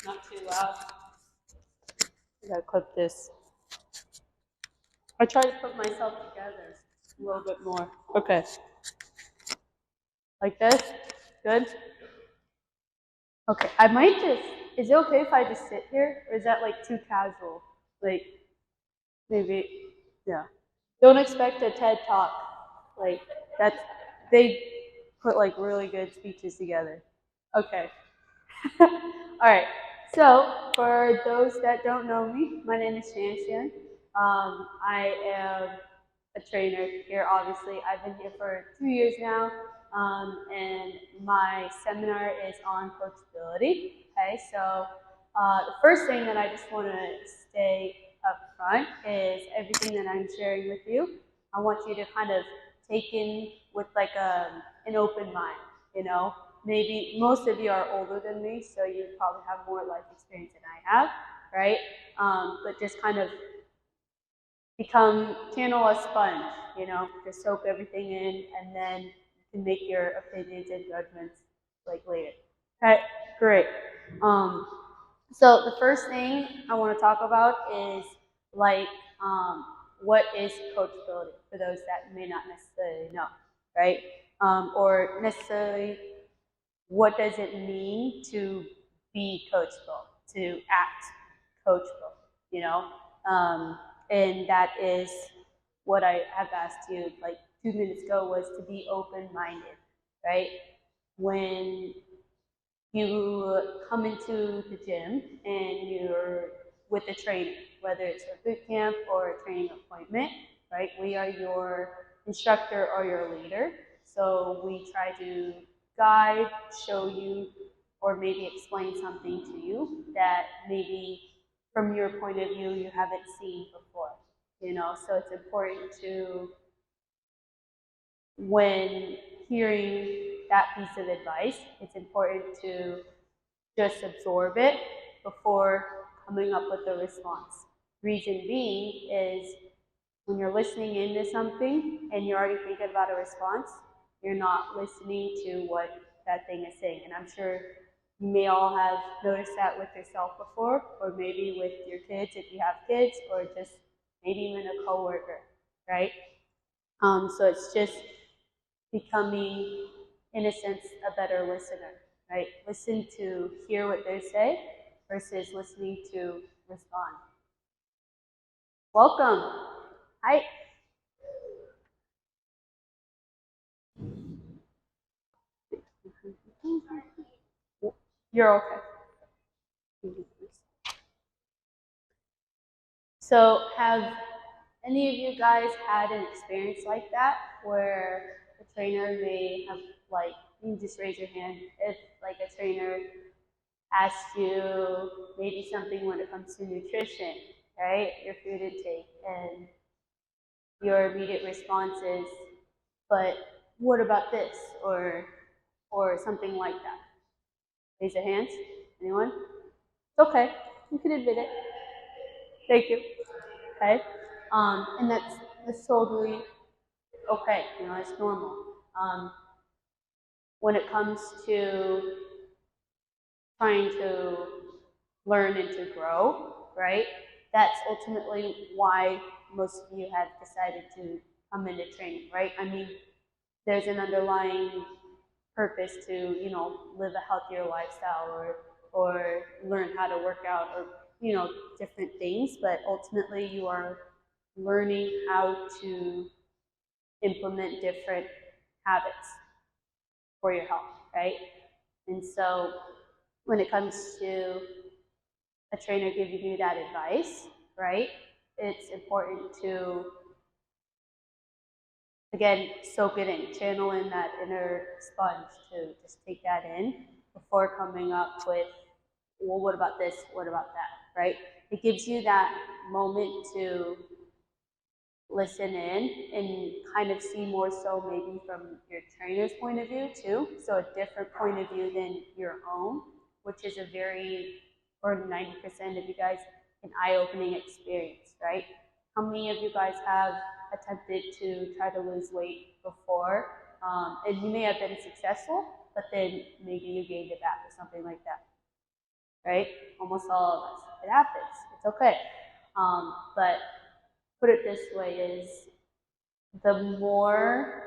Not too loud. I gotta clip this. I try to put myself together a little bit more. Okay. Like this? Good? Okay. I might just, is it okay if I just sit here? Or is that like too casual? Like, maybe, yeah. Don't expect a TED Talk. Like, that's, they put like really good speeches together. Okay. All right. So, for those that don't know me, my name is Shan. I am a trainer here, obviously. I've been here for 2 years now, and my seminar is on coachability. Okay, so the first thing that I just want to stay up front is everything that I'm sharing with you. I want you to kind of take in with like an open mind, you know. Maybe most of you are older than me, so you probably have more life experience than I have, right? But just kind of channel a sponge, you know, just soak everything in, and then you can make your opinions and judgments like later. Okay, great. Um, so the first thing I want to talk about is like what is coachability for those that may not necessarily know, right? Or necessarily what does it mean to be coachable, to act coachable, you know? And that is what I have asked you like 2 minutes ago was to be open-minded, right? When you come into the gym and you're with a trainer, whether it's a boot camp or a training appointment, right? We are your instructor or your leader. So we try to guide, show you, or maybe explain something to you that maybe from your point of view you haven't seen before. You know, so it's important to when hearing that piece of advice, it's important to just absorb it before coming up with a response. Reason being is when you're listening into something and you're already thinking about a response, you're not listening to what that thing is saying. And I'm sure you may all have noticed that with yourself before, or maybe with your kids if you have kids, or just maybe even a coworker, right? So it's just becoming, in a sense, a better listener, right? Listen to hear what they say versus listening to respond. Welcome. Hi. You're okay. So have any of you guys had an experience like that where a trainer may have like, you can just raise your hand if like a trainer asks you maybe something when it comes to nutrition, right? Your food intake, and your immediate response is, but what about this? Or something like that. Raise your hands. Anyone? It's okay. You can admit it. Thank you. Okay. And that's totally okay. You know, it's normal. Um, when it comes to trying to learn and to grow, right? That's ultimately why most of you have decided to come into training, right? I mean, there's an underlying purpose to, you know, live a healthier lifestyle or learn how to work out or, you know, different things, but ultimately you are learning how to implement different habits for your health, right? And so when it comes to a trainer giving you that advice, right, it's important to, again, soak it in, channel in that inner sponge to just take that in before coming up with, well, what about this? What about that, right? It gives you that moment to listen in and kind of see more so maybe from your trainer's point of view too. So a different point of view than your own, which is a very, or 90% of you guys, an eye-opening experience, right? How many of you guys have attempted to try to lose weight before? And you may have been successful, but then maybe you gained it back or something like that. right? Almost all of us. It happens. It's okay. But put it this way is the more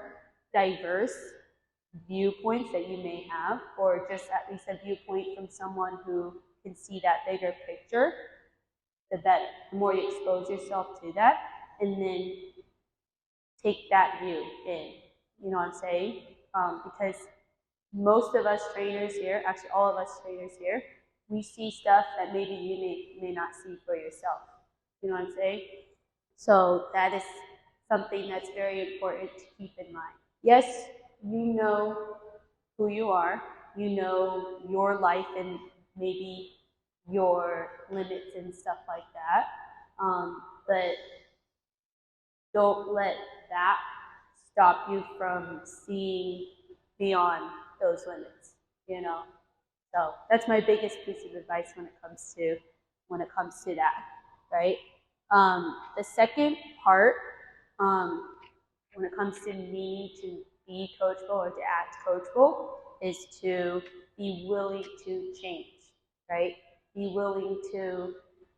diverse viewpoints that you may have, or just at least a viewpoint from someone who can see that bigger picture, the better. The more you expose yourself to that, and then take that view in. You know what I'm saying? Because most of us trainers here, actually all of us trainers here, we see stuff that maybe you may not see for yourself. You know what I'm saying? So that is something that's very important to keep in mind. Yes, you know who you are, you know your life and maybe your limits and stuff like that. But don't let that stop you from seeing beyond those limits, you know. So that's my biggest piece of advice when it comes to that, right? The second part, when it comes to needing to be coachable or to act coachable, is to be willing to change, right? Be willing to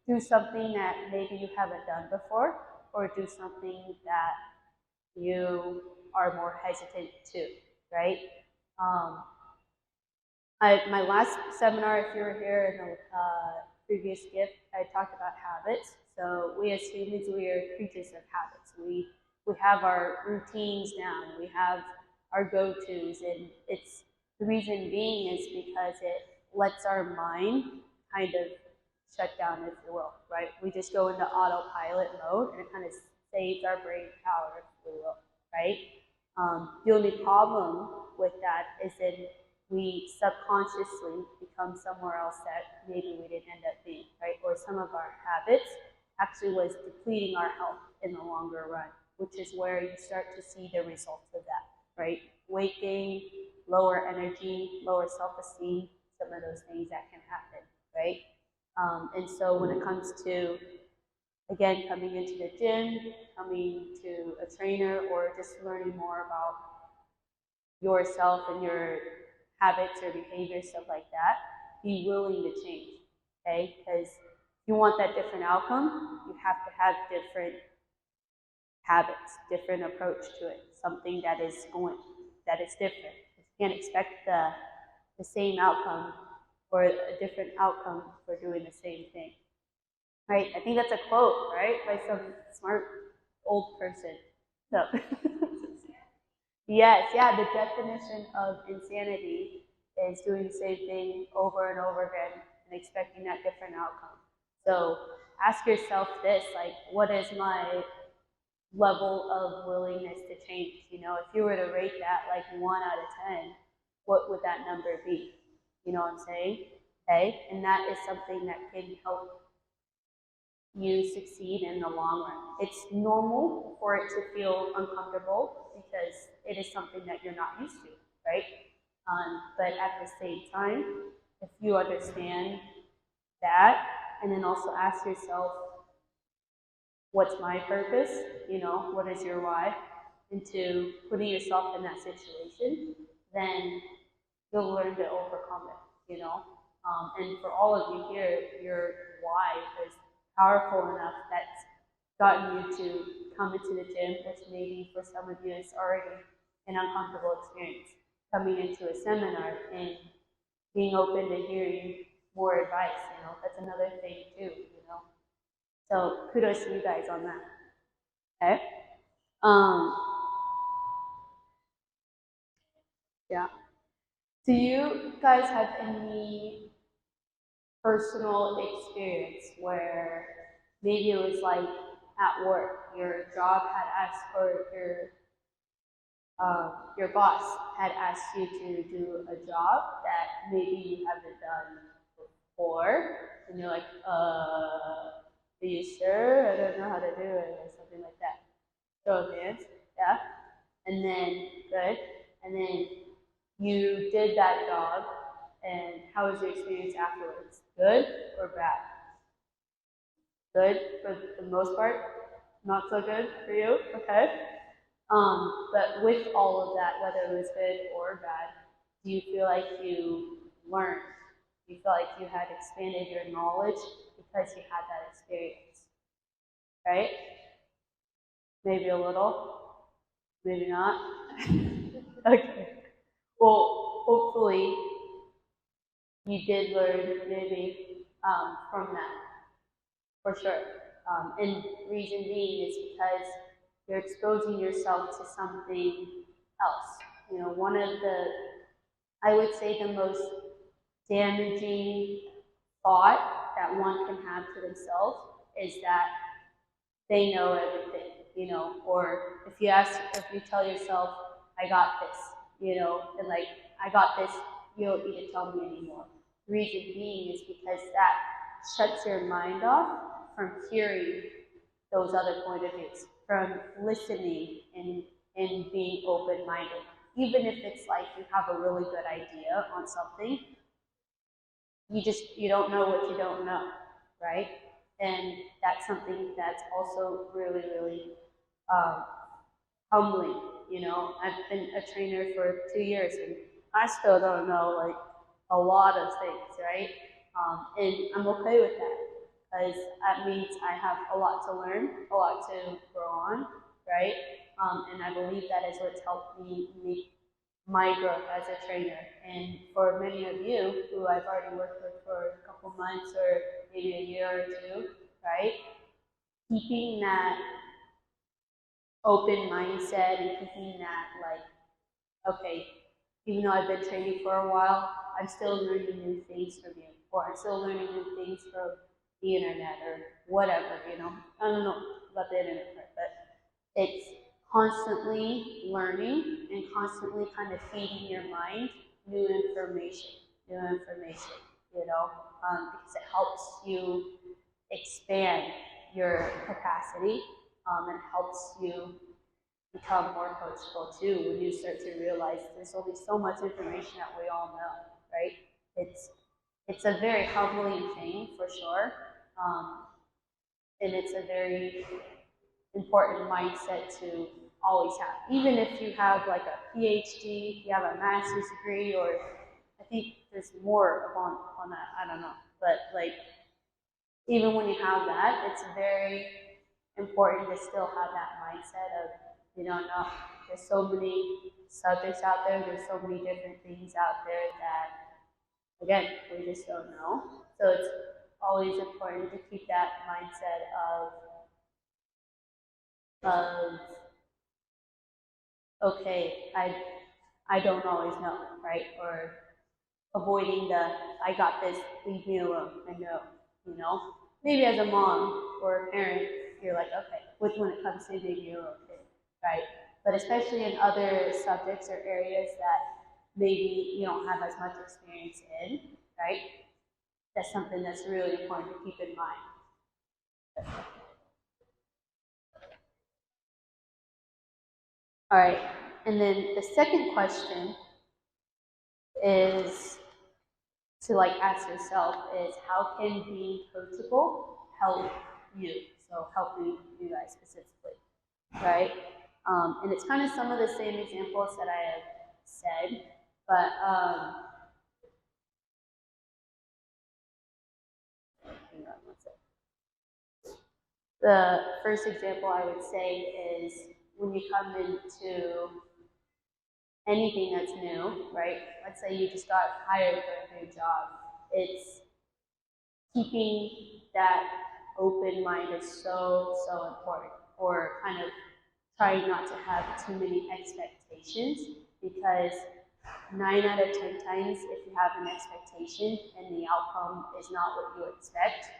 do something that maybe you haven't done before, or do something that you are more hesitant to, right? Um, my last seminar, if you were here in the previous gift, I talked about habits. So we as humans, we are creatures of habits. We have our routines down. We have our go-tos, and it's the reason being is because it lets our mind kind of shut down, if you will, right? We just go into autopilot mode, and it kind of saves our brain power, if you will, right? The only problem with that is that we subconsciously become somewhere else that maybe we didn't end up being, right? Or some of our habits actually was depleting our health in the longer run, which is where you start to see the results of that, right? Weight gain, lower energy, lower self-esteem, some of those things that can happen, right? And so when it comes to, again, coming into the gym, coming to a trainer, or just learning more about yourself and your habits or behavior, stuff like that, be willing to change, okay? Because if you want that different outcome, you have to have different habits, different approach to it, something that is different. You can't expect the same outcome or a different outcome for doing the same thing, right? I think that's a quote, right, by some smart old person. So, yes, yeah, the definition of insanity is doing the same thing over and over again and expecting that different outcome. So ask yourself this, like, what is my level of willingness to change? You know, if you were to rate that like 1 out of 10, what would that number be? You know what I'm saying? Okay, and that is something that can help you succeed in the long run. It's normal for it to feel uncomfortable because it is something that you're not used to, right? But at the same time, if you understand that, and then also ask yourself, what's my purpose? You know, what is your why? Into putting yourself in that situation, then you'll learn to overcome it, you know? And for all of you here, your why is powerful enough that's gotten you to come into the gym, which maybe for some of you is already an uncomfortable experience. Coming into a seminar and being open to hearing more advice, you know, that's another thing too, you know. So kudos to you guys on that. Okay. Um, yeah. Do you guys have any personal experience where maybe it was like at work, your job had asked, or your boss had asked you to do a job that maybe you haven't done before, and you're like, are you sure? I don't know how to do it, or something like that. Show of hands, yeah. And then, good. And then you did that job, and how was your experience afterwards? Good or bad? Good for the most part? Not so good for you? Okay. But with all of that, whether it was good or bad, do you feel like you learned? You feel like you had expanded your knowledge because you had that experience, right? Maybe a little, maybe not. Okay. Well, hopefully you did learn maybe from that, for sure. And reason being is because you're exposing yourself to something else. You know, one of the, I would say the most damaging thought that one can have to themselves is that they know everything, you know, or if you tell yourself, I got this, you know, and like, I got this, you don't need to tell me anymore. The reason being is because that shuts your mind off from hearing those other point of views, from listening and being open-minded. Even if it's like you have a really good idea on something, you don't know what you don't know, right? And that's something that's also really, really um, humbling. You know, I've been a trainer for 2 years, and I still don't know like a lot of things, right? And I'm okay with that because that means I have a lot to learn, a lot to grow on, right? And I believe that is what's helped me make my growth as a trainer. And for many of you who I've already worked with for a couple months or maybe a year or two, right? Keeping that open mindset and keeping that like, okay, even though I've been training for a while, I'm still learning new things from you, or I'm still learning new things from the internet or whatever, you know. I don't know about the internet part, but it's constantly learning and constantly kind of feeding your mind new information, you know, because it helps you expand your capacity and helps you become more coachable too when you start to realize there's only so much information that we all know, right? It's it's a very humbling thing for sure, and it's a very important mindset to always have. Even if you have like a PhD, you have a master's degree, or I think there's more on that. I don't know, but like even when you have that, it's very important to still have that mindset of, you know, no, there's so many subjects out there, there's so many different things out there that, again, we just don't know. So it's always important to keep that mindset of okay, I don't always know, right? Or avoiding the I got this, leave me alone, I know, you know. Maybe as a mom or a parent, you're like, okay, when it comes to maybe your own kid, right? But especially in other subjects or areas that maybe you don't have as much experience in, right? That's something that's really important to keep in mind. All right, and then the second question is to like ask yourself is how can being coachable help you? So helping you guys specifically, right? And it's kind of some of the same examples that I have said, but hang on one second. The first example I would say is when you come into anything that's new, right? Let's say you just got hired for a new job. It's keeping that open mind is so important, or kind of trying not to have too many expectations, because 9 out of 10 times, if you have an expectation and the outcome is not what you expect,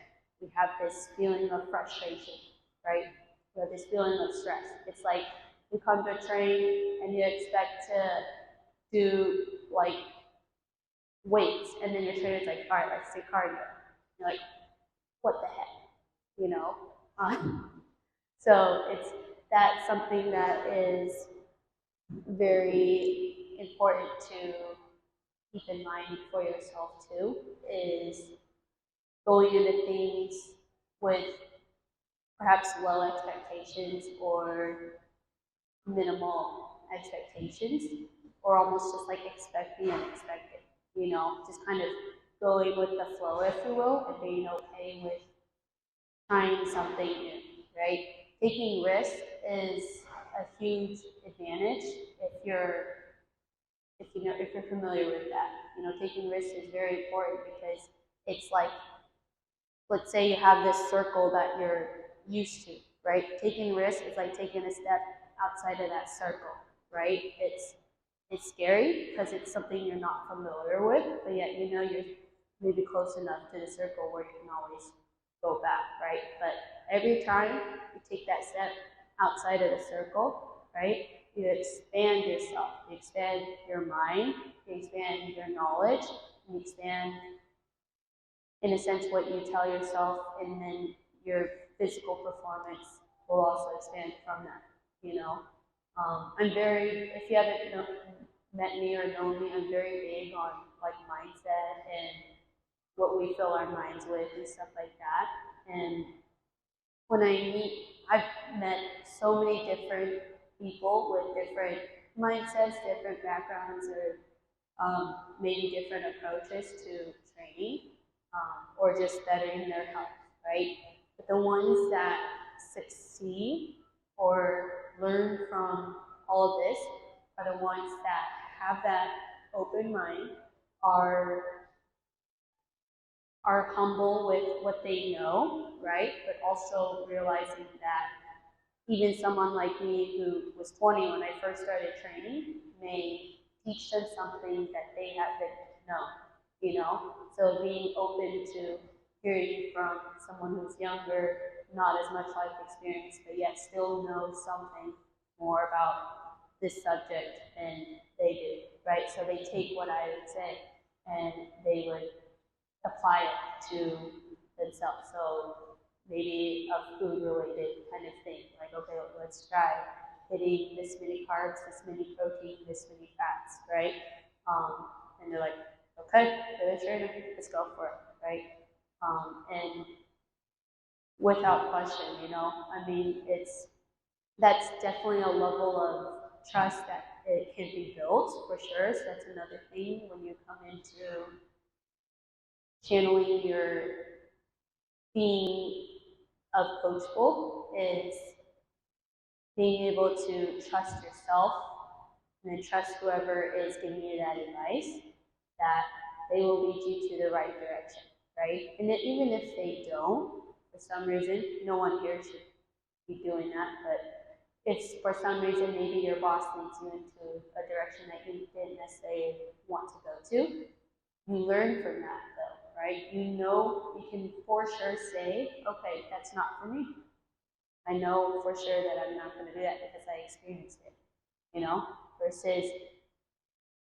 we have this feeling of frustration, right? We have this feeling of stress. It's like you come to train and you expect to do like weights, and then your trainer's like, all right, let's do cardio. You're like, what the heck, you know? So it's that's something that is very important to keep in mind for yourself too, is going into things with perhaps low expectations or minimal expectations, or almost just like expect the unexpected, you know, just kind of going with the flow, if you will, and being okay with trying something new, right? Taking risk is a huge advantage if you're familiar with that. Taking risks is very important because it's like, let's say you have this circle that you're used to, right? Taking risks is like taking a step outside of that circle, right? It's scary because it's something you're not familiar with, but yet you're maybe close enough to the circle where you can always go back, right? But every time you take that step outside of the circle, right, you expand yourself, you expand your mind, you expand your knowledge, you expand, in a sense, what you tell yourself, and then your physical performance will also expand from that, if you haven't met me or known me, I'm very big on like mindset and what we fill our minds with and stuff like that. And I've met so many different people with different mindsets, different backgrounds, or maybe different approaches to training, or just bettering their health, right? But the ones that succeed or learn from all of this are the ones that have that open mind, are humble with what they know, right? But also realizing that even someone like me who was 20 when I first started training may teach them something that they haven't known. So being open to hearing from someone who's younger, not as much life experience, but yet still knows something more about this subject than they do, right? So they take what I would say and they would apply it to themselves. So maybe a food related kind of thing, like, okay, let's try hitting this many carbs, this many protein, this many fats, right? And they're like, okay, they're a trainer, let's go for it, right? And without question, that's definitely a level of trust that it can be built for sure. So that's another thing when you come into channeling your being of coachable is being able to trust yourself and then trust whoever is giving you that advice, that they will lead you to the right direction, right? And then even if they don't, for some reason, no one here should be doing that, but if for some reason maybe your boss leads you into a direction that you didn't necessarily want to go to, you learn from that though, right? You can for sure say, okay, that's not for me. I know for sure that I'm not going to do that because I experienced it, versus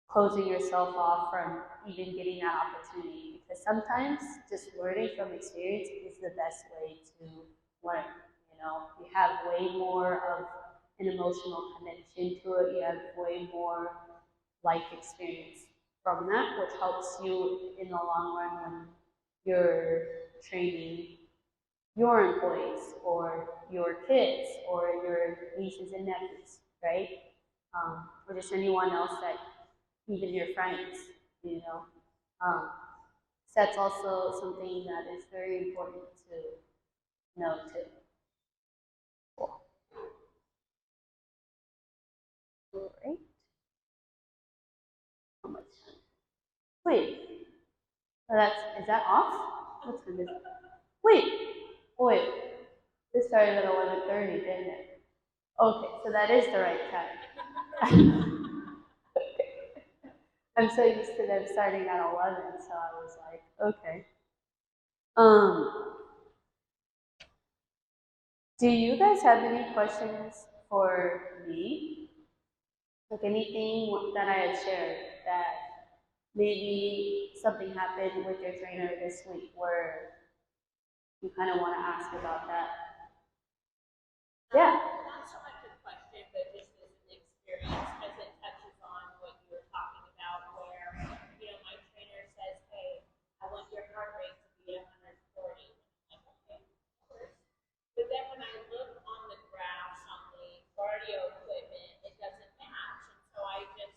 closing yourself off from even getting that opportunity. Because sometimes just learning from experience is the best way to learn. You have way more of an emotional connection to it. You have way more life experience from that, which helps you in the long run when you're training your employees or your kids or your nieces and nephews, right? Or just anyone else that, even your friends, you know. Um, so that's also something that is very important to know too. Cool. All right. How much time? Wait, is that off? What time is it? Wait. This started at 11:30, didn't it? Okay, so that is the right time. I'm so used to them starting at 11, so I was like, okay. Do you guys have any questions for me? Like anything that I had shared that maybe something happened with your trainer this week where you kind of want to ask about that? Yeah. Not so much a question, but just as an experience, because it touches on what you were talking about, where my trainer says, "Hey, I want your heart rate to be 140." I'm like, okay, of course. But then when I look on the graphs on the cardio equipment, it doesn't match, and so I just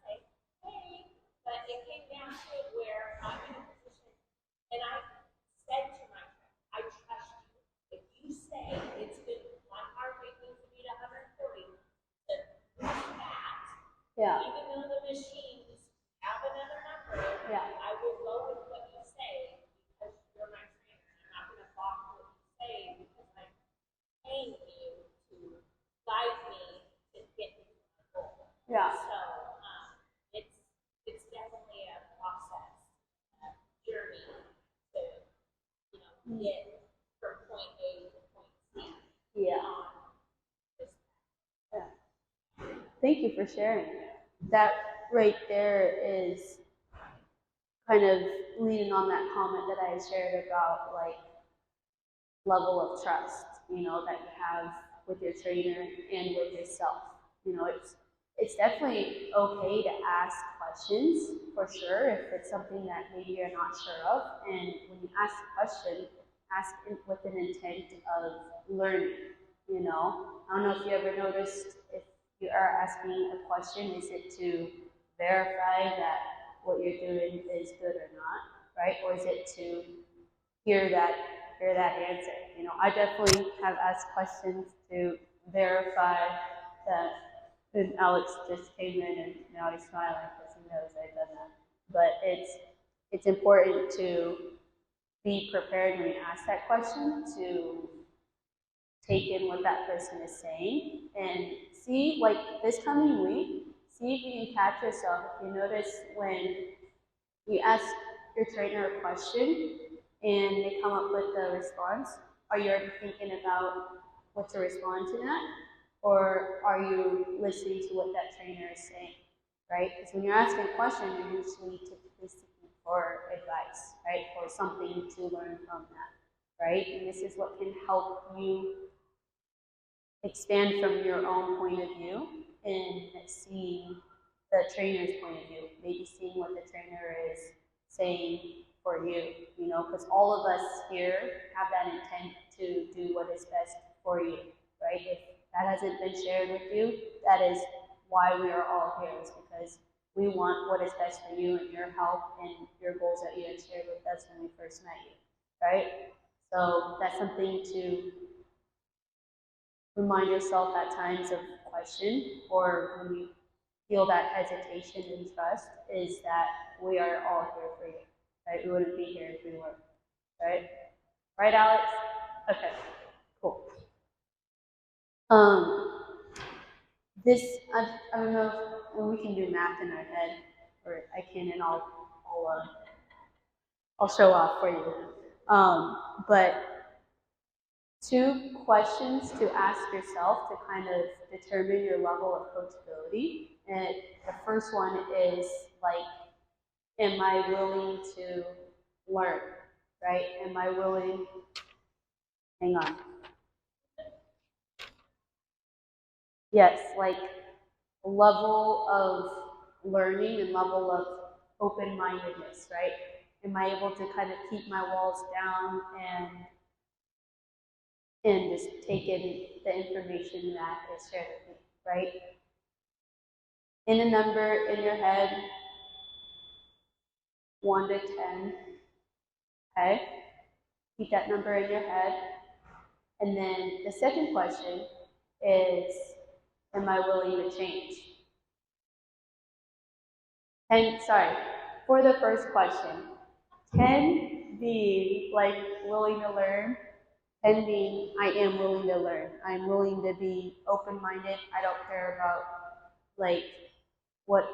say, "Hey," but it came down to it where I'm in a position get from point A to point C. Yeah. Just Yeah. Thank you for sharing. That right there is kind of leaning on that comment that I shared about like level of trust, that you have with your trainer and with yourself. It's definitely okay to ask questions for sure if it's something that maybe you're not sure of. And when you ask a question, ask with an intent of learning. I don't know if you ever noticed if you are asking a question, is it to verify that what you're doing is good or not, right? Or is it to hear that answer. I definitely have asked questions to verify that. And Alex just came in and now he's smiling because he knows I've done that. But it's important to be prepared when you ask that question to take in what that person is saying and see, like this coming week, see if you can catch yourself. If you notice when you ask your trainer a question and they come up with a response, are you already thinking about what to respond to that? Or are you listening to what that trainer is saying, right? Because when you're asking a question, you're usually typically seeking for advice, right? Or something to learn from that, right? And this is what can help you expand from your own point of view and seeing the trainer's point of view, maybe seeing what the trainer is saying for you, because all of us here have that intent to do what is best for you, right? If that hasn't been shared with you, that is why we are all here, is because we want what is best for you and your health and your goals that you had shared with us when we first met you, right? So that's something to remind yourself at times of question, or when you feel that hesitation and trust, is that we are all here for you, right? We wouldn't be here if we weren't, right? Right, Alex? Okay, cool. Um, this, I don't know if we can do math in our head, or I can, and I'll show off for you. But two questions to ask yourself to kind of determine your level of coachability. And the first one is like, am I willing to learn, right? Am I willing, hang on. Yes, like level of learning and level of open-mindedness, right? Am I able to kind of keep my walls down and just take in the information that is shared with me, right? In a number in your head, 1 to 10, okay? Keep that number in your head. And then the second question is, am I willing to change? And sorry, for the first question, 10 being like willing to learn, 10 being I am willing to learn. I'm willing to be open-minded. I don't care about like what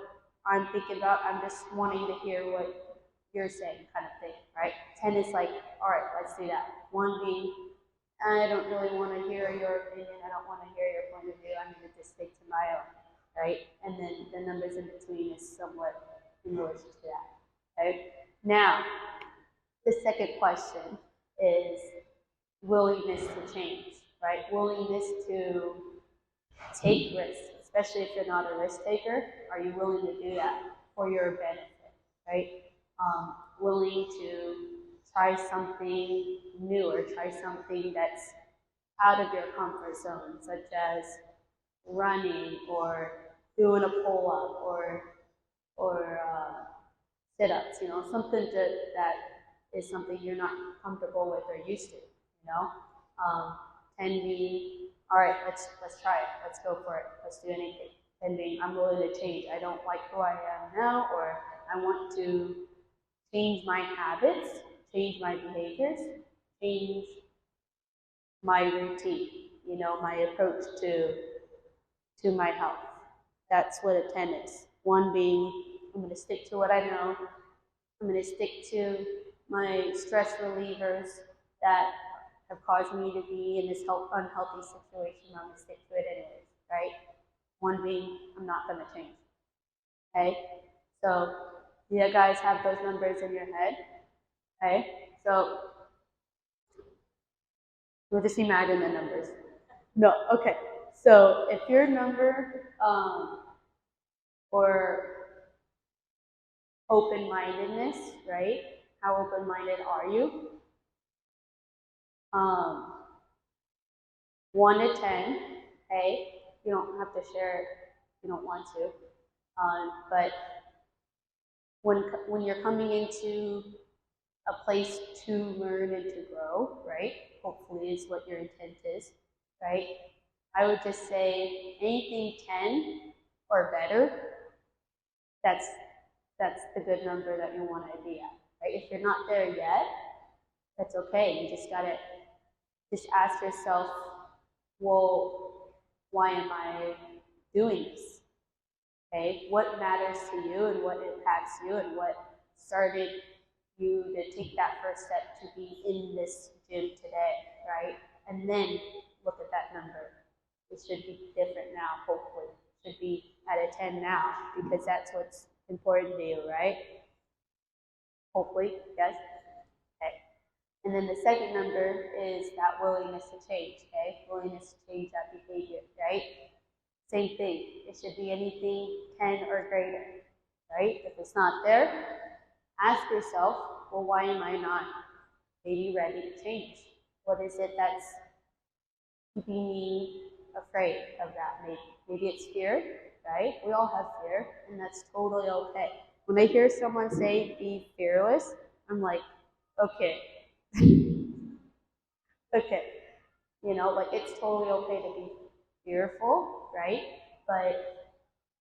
I'm thinking about. I'm just wanting to hear what you're saying kind of thing, right? 10 is like, all right, let's do that. 1 being, I don't really want to hear your opinion. I don't want to hear your point of view. I'm going to just stick to my own, right? And then the numbers in between is somewhat in relation to that, right? Now, the second question is willingness to change, right? Willingness to take risks, especially if you're not a risk taker. Are you willing to do that for your benefit, right? Willing to try something new or try something that's out of your comfort zone, such as running or doing a pull-up or sit-ups. Something that is something you're not comfortable with or used to. You know, and being, all right, let's try it. Let's go for it. Let's do anything. And being, I'm willing to change. I don't like who I am now, or I want to change my habits, change my behaviors, change my routine, my approach to my health. That's what a 10 is. 1 being, I'm going to stick to what I know. I'm going to stick to my stress relievers that have caused me to be in this unhealthy situation. I'm gonna stick to it anyways, right? One being, I'm not gonna change. Okay, so you guys have those numbers in your head. Okay, so we'll just imagine the numbers. No, okay. So if your number for open-mindedness, right? How open-minded are you? 1 to 10, okay? You don't have to share it if you don't want to. But when you're coming into a place to learn and to grow, right? Hopefully is what your intent is, right? I would just say anything 10 or better, that's the good number that you want to be at, right? If you're not there yet, that's okay. You just gotta just ask yourself, well, why am I doing this? Okay, what matters to you and what impacts you and what started you to take that first step to be in this gym today, right? And then look at that number. It should be different now, hopefully. It should be at a 10 now because that's what's important to you, right? Hopefully, yes? Okay. And then the second number is that willingness to change, okay? Willingness to change that behavior, right? Same thing. It should be anything 10 or greater, right? If it's not there, ask yourself, well, why am I not maybe ready to change? What is it that's keeping me afraid of that? Maybe it's fear, right? We all have fear, and that's totally okay. When I hear someone say be fearless, I'm like, okay, okay. You know, like it's totally okay to be fearful, right? But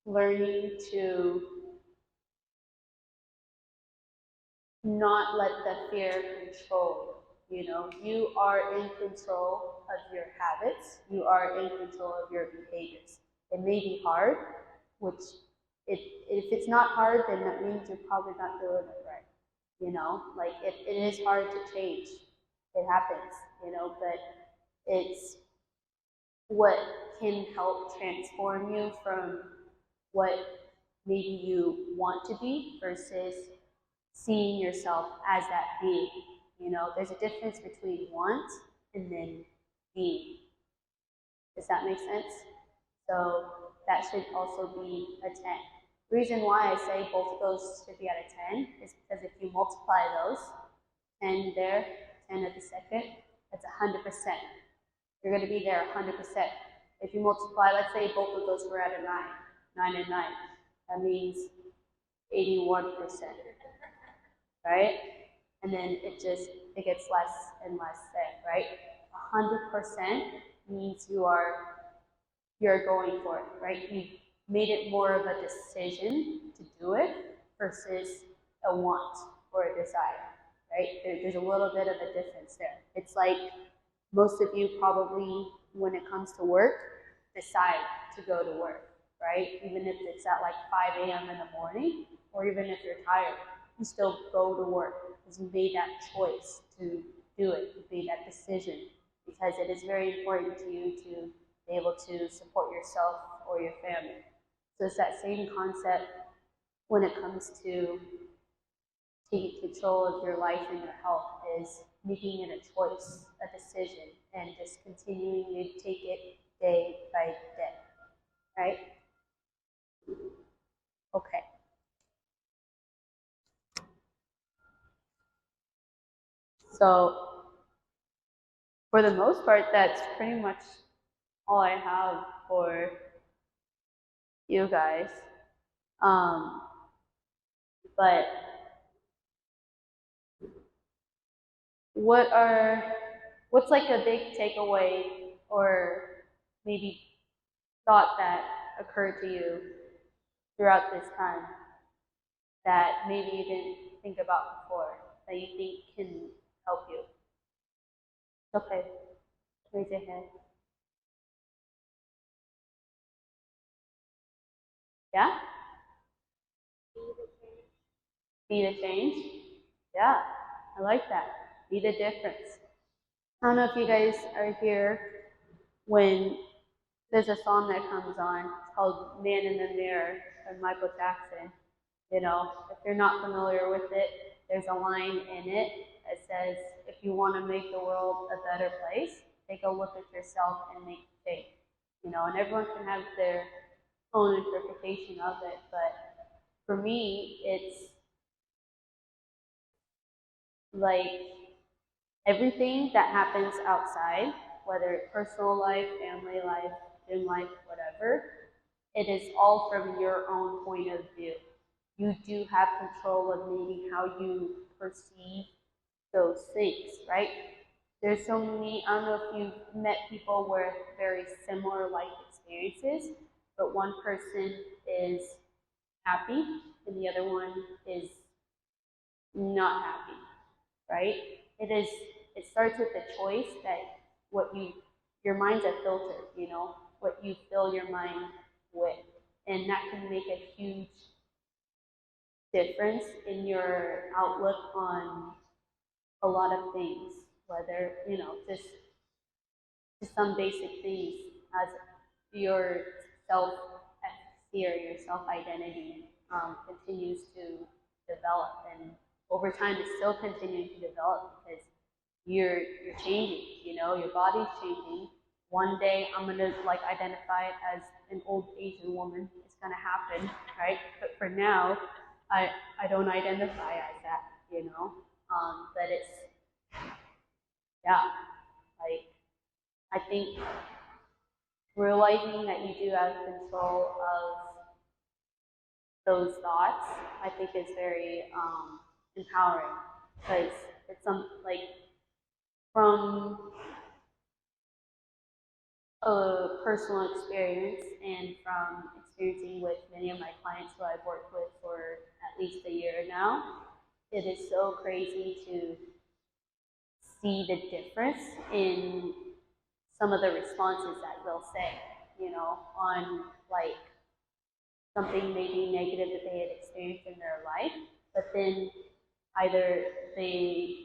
learning to not let the fear control you. You know, you are in control of your habits. You are in control of your behaviors. It may be hard, which if it's not hard, then that means you're probably not doing it right. You know, like it is hard to change. It happens, you know, but it's what can help transform you from what maybe you want to be versus seeing yourself as that being. You know, there's a difference between want and then being. Does that make sense? So that should also be a 10. The reason why I say both of those should be at a 10 is because if you multiply those, 10 there, 10 at the second, that's 100%. You're going to be there 100%. If you multiply, let's say both of those were at a 9, 9 and 9, that means 81%, right? And then it gets less and less there, right? 100% means you're going for it, right? You made it more of a decision to do it versus a want or a desire, right? There's a little bit of a difference there. It's like most of you probably, when it comes to work, decide to go to work, right? Even if it's at like 5 a.m. in the morning, or even if you're tired, you still go to work because you made that choice to do it. You made that decision because it is very important to you to be able to support yourself or your family. So it's that same concept when it comes to taking control of your life and your health is making it a choice, a decision, and just continuing to take it day by day, right? Okay. So for the most part, that's pretty much all I have for you guys. But what's like a big takeaway or maybe thought that occurred to you throughout this time that maybe you didn't think about before that you think can help you? Okay, raise your hand. Yeah? Be the change? Yeah, I like that. Be the difference. I don't know if you guys are here when there's a song that comes on. It's called Man in the Mirror by Michael Jackson. You know, if you're not familiar with it, there's a line in it that says, if you want to make the world a better place, take a look at yourself and make a change. You know, and everyone can have their own interpretation of it, but for me, it's like everything that happens outside, whether it's personal life, family life, gym life, whatever, it is all from your own point of view. You do have control of maybe how you perceive those things, right? There's so many, I don't know if you've met people with very similar life experiences, but one person is happy and the other one is not happy, right? It is, it starts with the choice that what you, your mind's a filter, you know, what you fill your mind with. And that can make a huge difference in your outlook on a lot of things, whether, you know, just some basic things as your self-efficacy or your self-identity continues to develop. And over time, it's still continuing to develop because you're changing. You know, your body's changing. One day, I'm gonna like identify it as an old Asian woman. It's gonna happen, right? But for now, I don't identify as that. You know, but it's yeah, like I think realizing that you do have control of those thoughts, I think is very empowering because it's some like from a personal experience and from experiencing with many of my clients who I've worked with for at least a year now, it is so crazy to see the difference in some of the responses that they'll say, you know, on like something maybe negative that they had experienced in their life, but then either they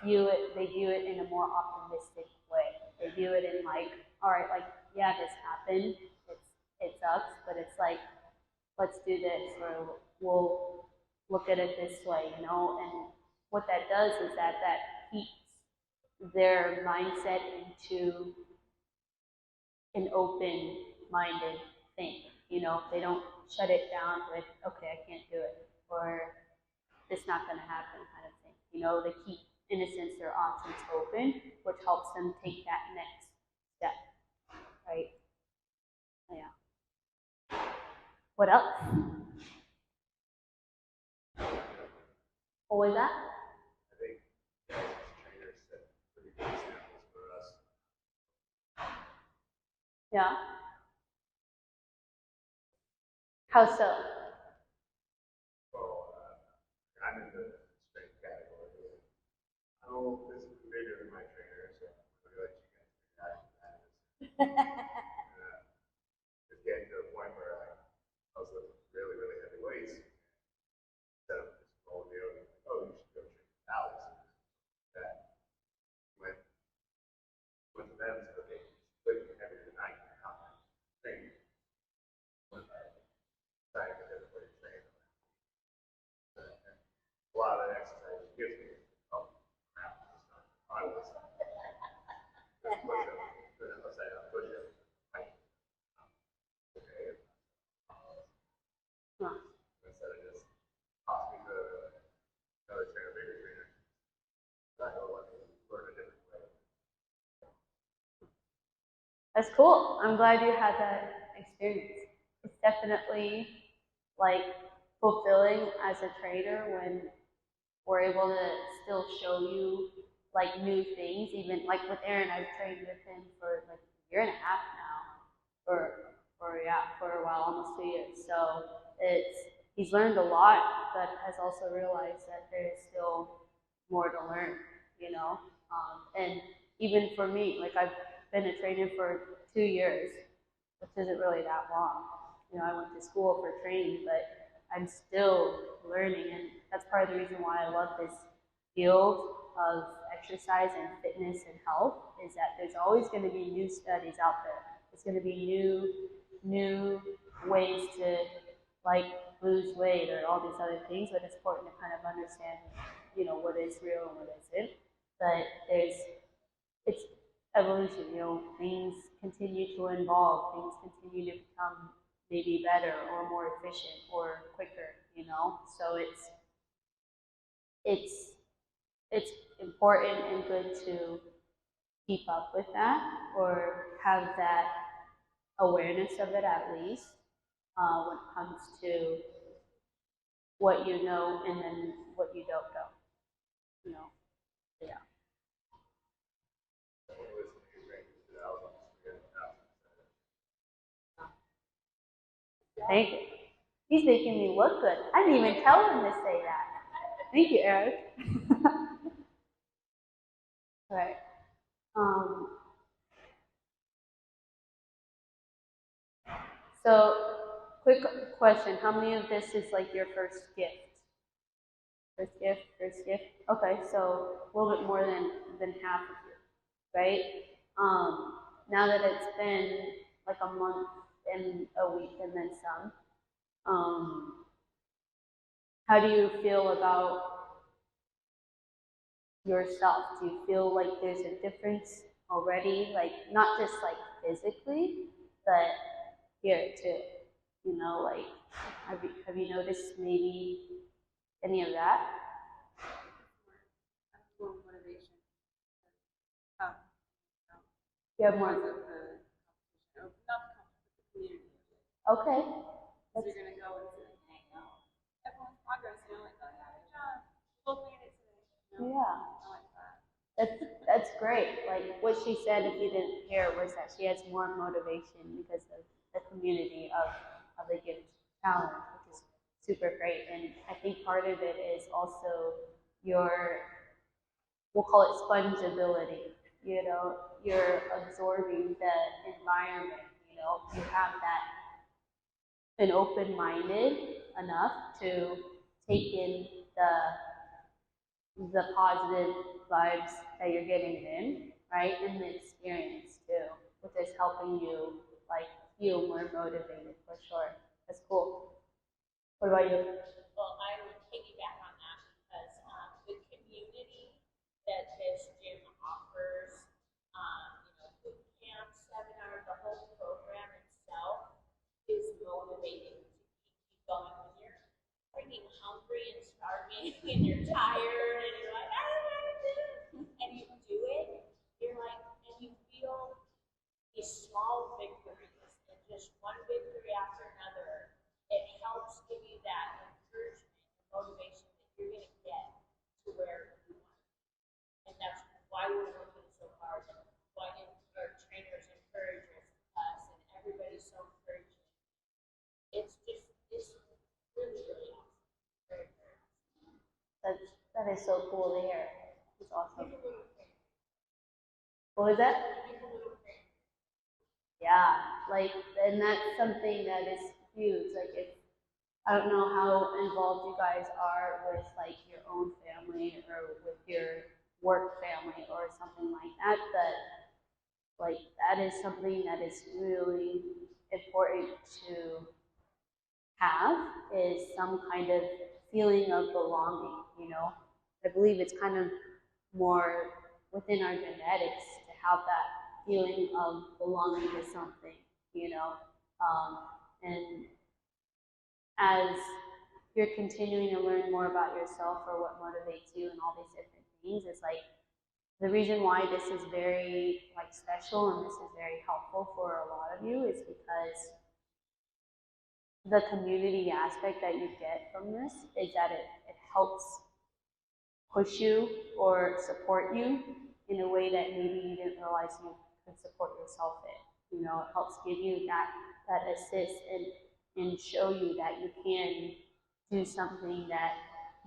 view it in a more optimistic way. They view it in like, all right, like yeah, this happened. It sucks, but it's like let's do this, or we'll look at it this way, you know. And what that does is that keeps their mindset into an open-minded thing. You know, they don't shut it down with, okay, I can't do it, or it's not going to happen, kind of thing. You know, they keep, in a sense, their options open, which helps them take that next step, right? Yeah. What else? What was that? I think trainers set pretty good examples for us. Yeah. How so? Well, I'm in the strength category. I'm physically bigger than my trainer, so I'm going to let you guys figure out who that is. It's getting to a point where I was lifting really, really heavy weights. Instead of just rolling me over, like, oh, you should go train with Alex. That went, went to them and said, okay, you're lifting heavier than I can. How can I train you? Decided to get away train. A lot of that exercise gives me, oh, crap, I was push up. Let's say I push up. Okay. Huh. Instead of just toss me to another trainer, bigger trainer, I go learn a different way. That's cool. I'm glad you had that experience. It's definitely like fulfilling as a trainer when we're able to still show you like new things. Even like with Aaron, I've trained with him for like a year and a half now, for a while, almost 2 years. So it's he's learned a lot, but has also realized that there's still more to learn. You know, and even for me, like I've been a trainer for 2 years, which isn't really that long. You know, I went to school for training, but I'm still learning, and that's part of the reason why I love this field of exercise and fitness and health is that there's always going to be new studies out there. There's going to be new ways to like lose weight or all these other things, but it's important to kind of understand, what is real and what isn't. But it's evolution, things continue to evolve, things continue to become maybe better or more efficient or quicker. So it's it's important and good to keep up with that or have that awareness of it at least when it comes to what you know and then what you don't know. You know, yeah. Thank you. He's making me look good. I didn't even tell him to say that. Thank you, Eric. All right. Um, so, quick question. How many of this is like your first gift? First gift, first gift. Okay, so a little bit more than half of you, right? Now that it's been like a month and a week and then some, how do you feel about yourself? Do you feel like there's a difference already? Like not just like physically, but here too. Like have you noticed maybe any of that? More motivation. Um, You have more. Because of the competition, not the competition, but the community. Okay. So you're gonna go and say, hey, everyone's progress. Like, oh yeah, good job. Both made it today. Yeah. I like that. That's great. Like what she said, if you didn't hear, was that she has more motivation because of the community of the gift challenge, which is super great. And I think part of it is also your, we'll call it spongeability. You're absorbing the environment. You have that an open-minded enough to take in the positive vibes that you're getting in, right? And the experience too, which is helping you like feel more motivated for sure. That's cool. What about you? Well, I would piggyback on that because the community that this gym offers, boot camp, seminar, the whole program itself is motivating to keep going when you're freaking hungry and starving and you're tired and you're like, I don't want to do it. And you do it, you're like, and you feel these small victories and just one victory after another. It helps give you that encouragement and motivation that you're going to get to where you want to be. And that's why we're working so hard and why our trainers encourage us and everybody's so encouraging. It's really, really awesome. Very, very awesome. That is so cool to hear. It's awesome. What was that? Yeah, like, and that's something that is huge. Like, if I don't know how involved you guys are with like your own family or with your work family or something like that, but like that is something that is really important to have is some kind of feeling of belonging. I believe it's kind of more within our genetics to have that feeling of belonging to something, you know. Um, and as you're continuing to learn more about yourself or what motivates you and all these different things, it's like the reason why this is very like special and this is very helpful for a lot of you is because the community aspect that you get from this is that it helps push you or support you in a way that maybe you didn't realize you could support yourself in. It helps give you that assist and show you that you can do something that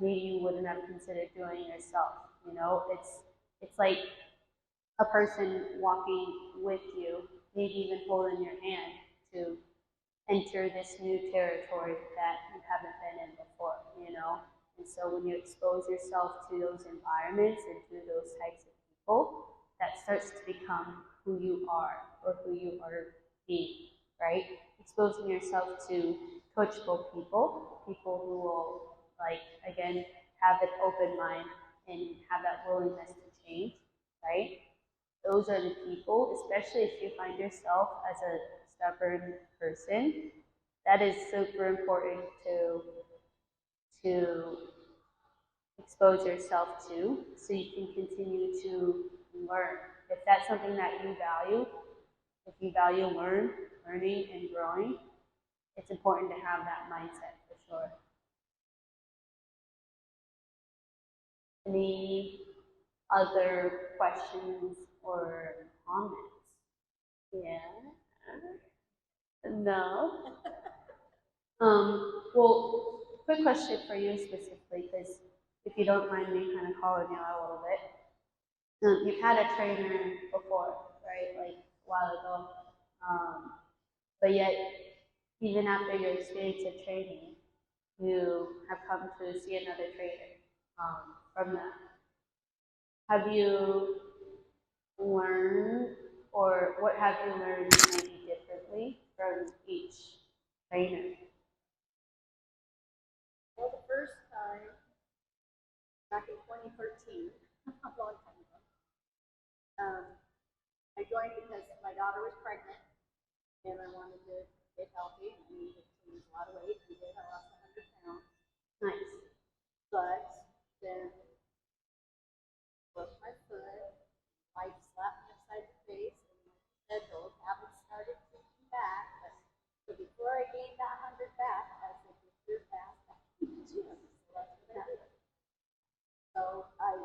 maybe you wouldn't have considered doing yourself. It's like a person walking with you, maybe even holding your hand to enter this new territory that you haven't been in before. And so when you expose yourself to those environments and to those types of starts to become who you are or who you are being, right? Exposing yourself to coachable people, people who will, like, again, have an open mind and have that willingness to change, right? Those are the people, especially if you find yourself as a stubborn person, that is super important to expose yourself to so you can continue to learn. If that's something that you value, if you value learning and growing, it's important to have that mindset for sure. Any other questions or comments? Yeah? No? Well, quick question for you specifically, because if you don't mind me kind of calling you out a little bit. You've had a trainer before, right? Like a while ago. But yet, even after your experience of training, you have come to see another trainer from that. Have you learned, or what have you learned maybe differently from each trainer? Well, the first time, back in 2013, a long time ago, I joined because my daughter was pregnant and I wanted to get healthy and I needed to lose a lot of weight. I did. I lost 100 pounds. Nice. But then broke my foot, life slapped me upside the face, and like I said, those habits started creeping back. But so before I gained that 100 back, I said, get your ass back to the gym. So that's what I did. So I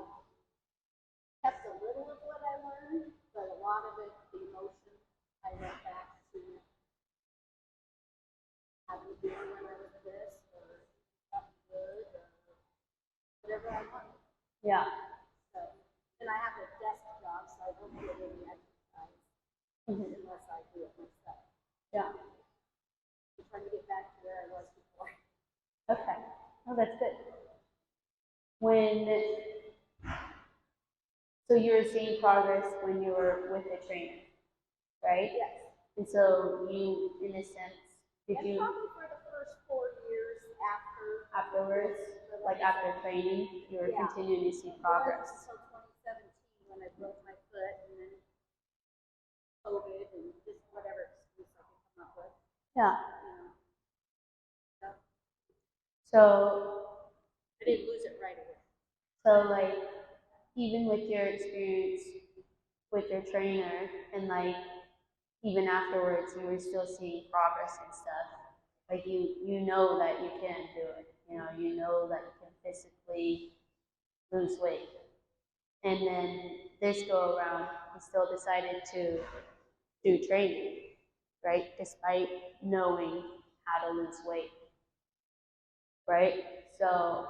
kept a little of what I learned, but a lot of it, the emotion, I went back to having to do when I was this or not good or whatever I wanted. Yeah. So, and I have a desk job, so I don't get any exercise unless I do it myself. Yeah. I'm trying to get back to where I was before. Okay. Oh, that's good. When So you were seeing progress when you were with the trainer, right? Yes. And so you, in a sense, did And you probably for the first 4 years afterwards, like after training, you were continuing to see progress? Until 2017 when I broke my foot and then COVID and just whatever excuse I could come up with. Yeah. So So I didn't lose it right away. So like, even with your experience with your trainer, and like even afterwards, you were still seeing progress and stuff. Like you know that you can do it. You know that you can physically lose weight. And then this go around, you still decided to do training, right? Despite knowing how to lose weight, right? So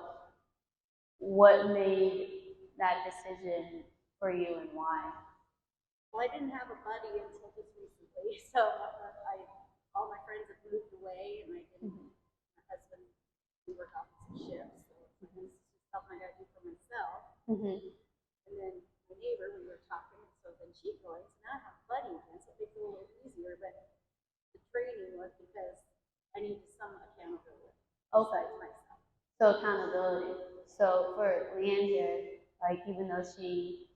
what made that decision for you and why? Well, I didn't have a buddy until just recently, so all my friends have moved away, and I didn't. My husband, we work opposite shifts, so this is something I got to do for myself. And then my neighbor, we were talking, so then she joined. So now I have a buddy again, so it makes it a little easier. But the training was because I needed some accountability. Okay. Myself. So accountability. So for Leanne here, like even though she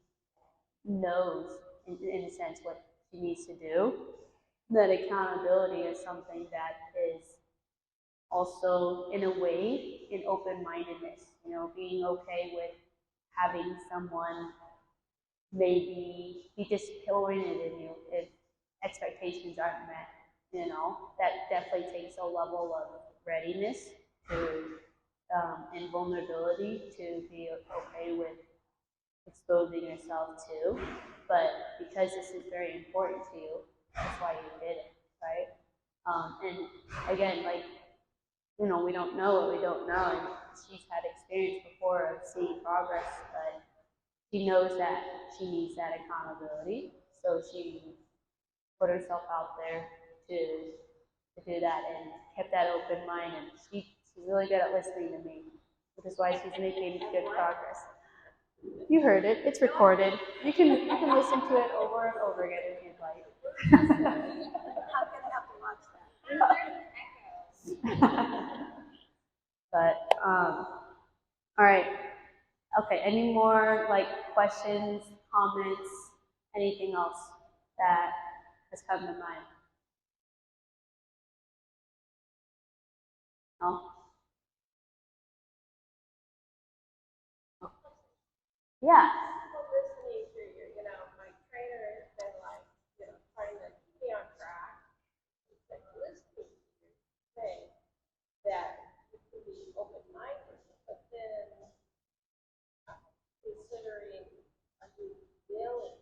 knows in a sense what she needs to do, that accountability is something that is also in a way an open-mindedness, being okay with having someone maybe be disappointed in you if expectations aren't met. That definitely takes a level of readiness to and vulnerability to be okay with exposing yourself to. But because this is very important to you, that's why you did it, right? And again, like, we don't know what we don't know. And she's had experience before of seeing progress, but she knows that she needs that accountability. So she put herself out there to do that and kept that open mind. And she's really good at listening to me, which is why she's making good progress. You heard it. It's recorded. You can listen to it over and over again if you'd like. I'm gonna have to watch that. But all right. Okay. Any more like questions, comments, anything else that has come to mind? No. Yeah. Listening to you, my trainer has been like, trying to keep me on track. Like listening to you say that you can be open-minded, but then considering are you willing?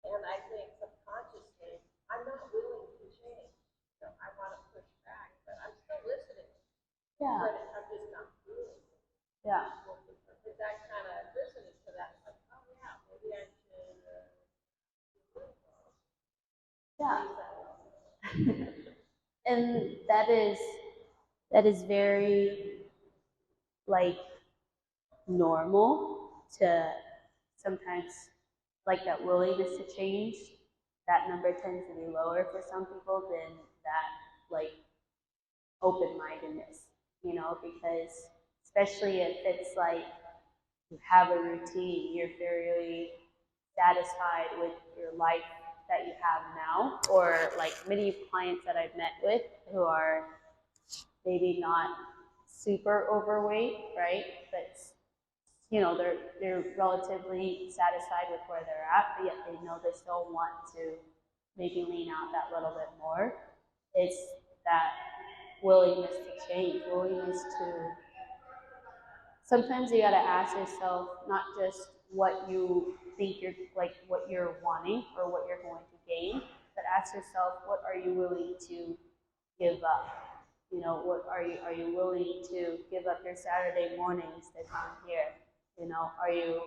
And I think subconsciously, I'm not willing to change. I want to push back, but I'm still listening. Yeah. But I'm just not willing. Yeah. But that kind of listening to that, like, oh yeah, maybe I should. Yeah. And that is very like normal to sometimes like that willingness to change. That number tends to be lower for some people than that like open-mindedness, because especially if it's like you have a routine, you're fairly satisfied with your life that you have now, or like many clients that I've met with who are maybe not super overweight, right? But they're relatively satisfied with where they're at, but yet they know they still want to maybe lean out that little bit more. It's that willingness to change, willingness to. Sometimes you got to ask yourself not just what you think you're like, what you're wanting or what you're going to gain, but ask yourself, what are you willing to give up? What are you willing to give up your Saturday mornings to come here? Are you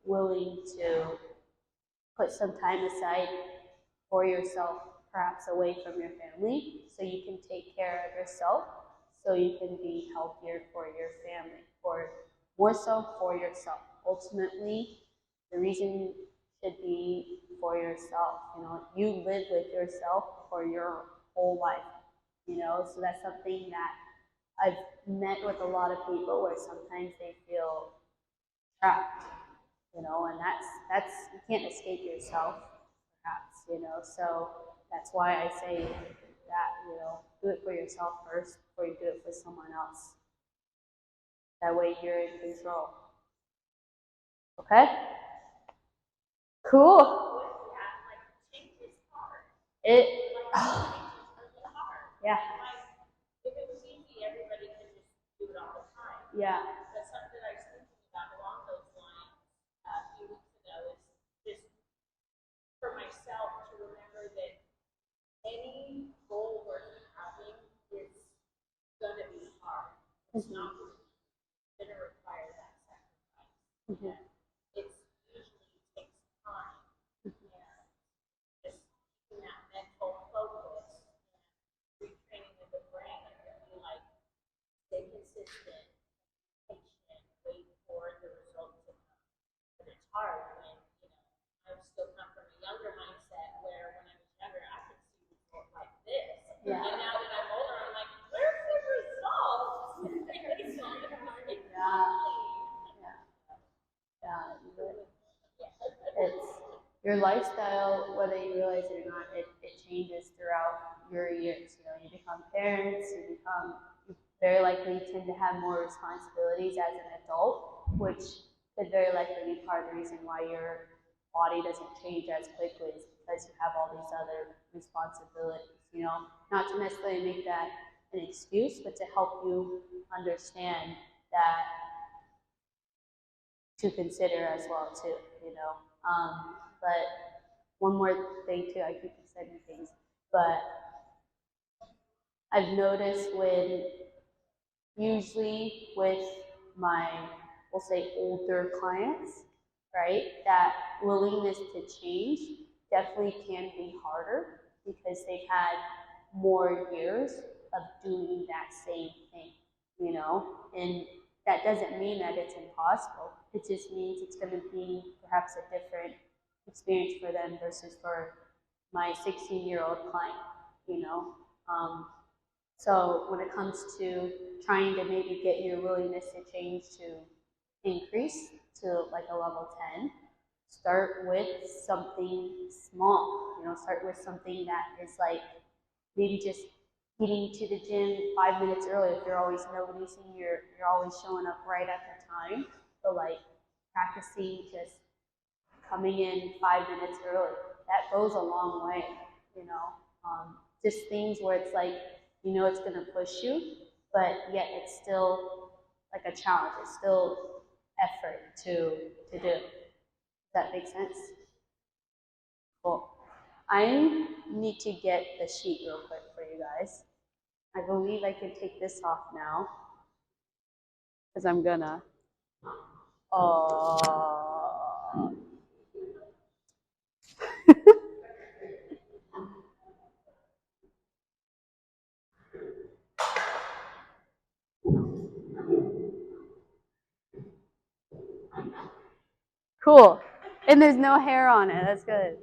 willing to put some time aside for yourself, perhaps away from your family, so you can take care of yourself, so you can be healthier for your family, or more so for yourself. Ultimately, the reason should be for yourself. You live with yourself for your whole life. So that's something that I've met with a lot of people where sometimes they feel trapped, and that's you can't escape yourself, perhaps, so that's why I say that, do it for yourself first before you do it for someone else. That way you're in control. Okay? Cool. It yeah. If it was easy, everybody could just do it all the time. Yeah. But something I was thinking about along those lines a few weeks ago is just for myself to remember that any goal worth having is going to be hard. It's not going to require that sacrifice. Mm-hmm. It usually takes time. And just keeping that mental focus and retraining of the brain to be like, stay consistent, patient, wait for the results to come. But it's hard when, I'm still come from a younger mindset where when I was younger, I could see results like this. Yeah. And now that I'm older, I'm like, where's the results? It's your lifestyle, whether you realize it or not, it changes throughout your years. You become parents, you very likely tend to have more responsibilities as an adult, which could very likely be part of the reason why your body doesn't change as quickly, is because you have all these other responsibilities. Not to necessarily make that an excuse, but to help you understand that to consider as well too. But one more thing too, I keep saying things, but I've noticed usually with my, we'll say, older clients, right, that willingness to change definitely can be harder because they've had more years of doing that same thing, and that doesn't mean that it's impossible. It just means it's going to be perhaps a different experience for them versus for my 16-year-old client, you know. So when it comes to trying to maybe get your willingness to change to increase to like a level 10, start with something small, you know, start with something that is like maybe just getting to the gym 5 minutes early. If you're always noticing you're always showing up right at the time, but like practicing just coming in 5 minutes early, that goes a long way, you know. Just things where it's like, you know, it's gonna push you, but yet it's still like a challenge. It's still effort to do. Does that make sense? Cool. I need to get the sheet real quick for you guys. I believe I can take this off now because I'm gonna. Oh. Cool. And there's no hair on it. That's good.